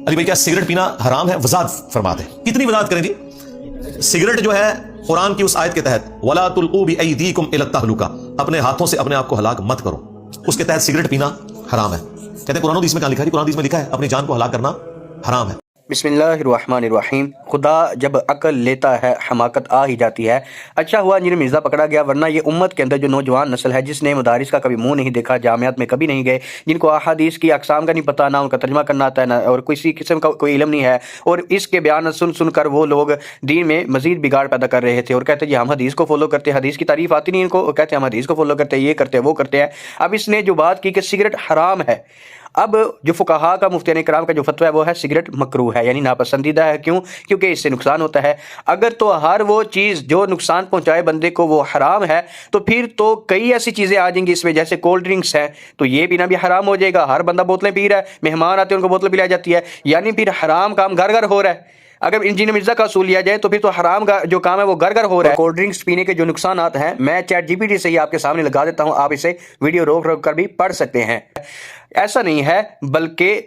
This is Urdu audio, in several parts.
علی بھائی کیا سگریٹ پینا حرام ہے؟ وضاحت فرماتے ہیں. کتنی وضاحت کریں جی؟ سگریٹ جو ہے قرآن کی اس آیت کے تحت وَلَا تُلْقُوا بِأَيْدِيكُمْ إِلَى التَّهْلُكَةِ، اپنے ہاتھوں سے اپنے آپ کو ہلاک مت کرو، اس کے تحت سگریٹ پینا حرام ہے. کہتے ہیں قرآن حدیث میں کہاں لکھا ہے؟ قرآن حدیث میں لکھا ہے اپنی جان کو ہلاک کرنا حرام ہے. بسم اللہ الرحمن الرحیم. خدا جب عقل لیتا ہے حماقت آ ہی جاتی ہے. اچھا ہوا انجینئر مرزا پکڑا گیا، ورنہ یہ امت کے اندر جو نوجوان نسل ہے جس نے مدارس کا کبھی منہ نہیں دیکھا، جامعات میں کبھی نہیں گئے، جن کو احادیث کی اقسام کا نہیں پتہ، نہ ان کا ترجمہ کرنا آتا ہے، نہ اور کسی قسم کا کوئی علم نہیں ہے، اور اس کے بیان سن کر وہ لوگ دین میں مزید بگاڑ پیدا کر رہے تھے اور کہتے ہیں جی ہم حدیث کو فالو کرتے ہیں، حدیث کی تعریف آتی نہیں ان کو، کہتے ہیں ہم حدیث کو فالو کرتے ہیں، یہ کرتے ہیں وہ کرتے ہیں. اب اس نے جو بات کی کہ سگریٹ حرام ہے، اب جو فقہا کا مفتیان کرام کا جو فتویٰ ہے وہ ہے سگریٹ مکروہ ہے، یعنی ناپسندیدہ ہے. کیوں؟ کیونکہ اس سے نقصان ہوتا ہے. اگر تو ہر وہ چیز جو نقصان پہنچائے بندے کو وہ حرام ہے تو پھر تو کئی ایسی چیزیں آ جائیں گی اس میں، جیسے کولڈ ڈرنکس ہے تو یہ پینا بھی حرام ہو جائے گا. ہر بندہ بوتلیں پی رہا ہے، مہمان آتے ہیں ان کو بوتل پلائی جاتی ہے، یعنی پھر حرام کام گھر گھر ہو رہا ہے. اگر انجینئر مرزا کا اصول لیا جائے تو پھر تو حرام کا جو کام ہے وہ گھر گھر ہو رہا ہے. کولڈ ڈرنکس پینے کے جو نقصانات ہیں میں چیٹ جی پی ٹی سے ہی آپ کے سامنے لگا دیتا ہوں، آپ اسے ویڈیو روک روک کر بھی پڑھ سکتے ہیں. ایسا نہیں ہے، بلکہ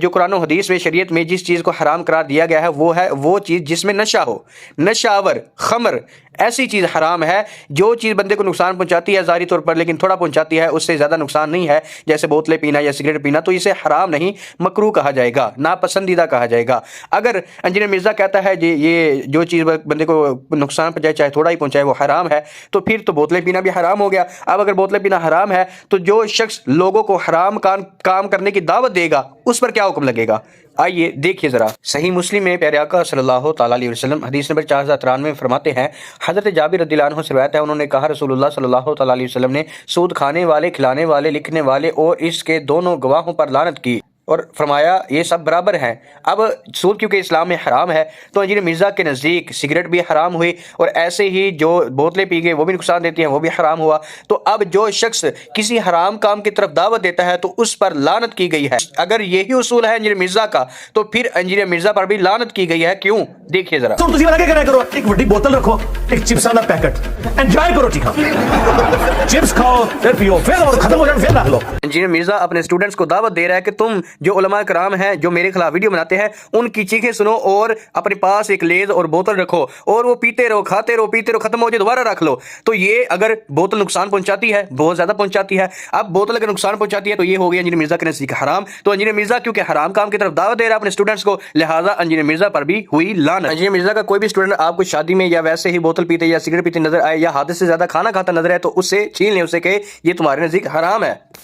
جو قرآن و حدیث میں شریعت میں جس چیز کو حرام قرار دیا گیا ہے وہ چیز جس میں نشہ ہو، نشہ آور، خمر، ایسی چیز حرام ہے. جو چیز بندے کو نقصان پہنچاتی ہے ظاہری طور پر لیکن تھوڑا پہنچاتی ہے، اس سے زیادہ نقصان نہیں ہے، جیسے بوتلیں پینا یا سگریٹ پینا، تو اسے حرام نہیں مکروہ کہا جائے گا، ناپسندیدہ کہا جائے گا. اگر انجینئر مرزا کہتا ہے جی یہ جو چیز بندے کو نقصان پہنچائے چاہے تھوڑا ہی پہنچائے وہ حرام ہے، تو پھر تو بوتلیں پینا بھی حرام ہو گیا. اب اگر بوتلیں پینا حرام ہے تو جو شخص لوگوں کو حرام کام کرنے کی دعوت دے گا اس پر کیا حکم لگے گا؟ آئیے دیکھیے ذرا. صحیح مسلم میں پیارے آقا صلی اللہ تعالیٰ علیہ وسلم حدیث نمبر 4093 میں فرماتے ہیں، حضرت جابر رضی اللہ عنہ سے روایت ہے، انہوں نے کہا رسول اللہ صلی اللہ تعالیٰ علیہ وسلم نے سود کھانے والے، کھلانے والے، لکھنے والے اور اس کے دونوں گواہوں پر لعنت کی اور فرمایا یہ سب برابر ہیں. اب سود کیونکہ اسلام میں حرام ہے تو انجینئر مرزا کے نزدیک سگریٹ بھی حرام ہوئی، اور ایسے ہی جو بوتلیں پی گئے وہ بھی نقصان دیتی ہیں وہ بھی حرام ہوا. تو اب جو شخص کسی حرام کام کی طرف دعوت دیتا ہے تو اس پر لعنت کی گئی ہے. اگر یہی اصول ہے انجینئر مرزا کا تو پھر انجینئر مرزا پر بھی لعنت کی گئی ہے. کیوں؟ دیکھیے ذرا. تو تسی لگے کرا کرو، ایک بڑی بوتل رکھو، ایک چپس والا پیکٹ، انجوائے کرو. ٹھیک ہے، چپس کھاؤ پھر پیو، پھر اور ختم ہو جائے پھر رکھ لو. انجینئر مرزا اپنے اسٹوڈنٹس کو دعوت دے رہا ہے کہ تم جو علماء کرام ہیں جو میرے خلاف ویڈیو بناتے ہیں ان کی چیخیں سنو اور اپنے پاس ایک لیز اور بوتل رکھو اور وہ پیتے رہو، کھاتے رہو، پیتے رہو، ختم ہو جائے دوبارہ رکھ لو. تو یہ اگر بوتل نقصان پہنچاتی ہے، بہت زیادہ پہنچاتی ہے، اب بوتل اگر نقصان پہنچاتی ہے تو یہ ہو گیا انجینئر مرزا کے نزدیک حرام. تو انجینئر مرزا کیونکہ حرام کام کی طرف دعوت دے رہا ہے اپنے اسٹوڈنٹس کو، لہٰذا انجینئر مرزا پر بھی ہوئی لعنت. انجینئر مرزا کا کوئی بھی اسٹوڈنٹ آپ کو شادی میں یا ویسے ہی بوتل پیتے یا سگریٹ پیتے نظر آئے یا حد سے زیادہ کھانا کھاتا نظر آئے تو اس سے چھین لیں، اسے کہ یہ تمہارے نزدیک حرام ہے.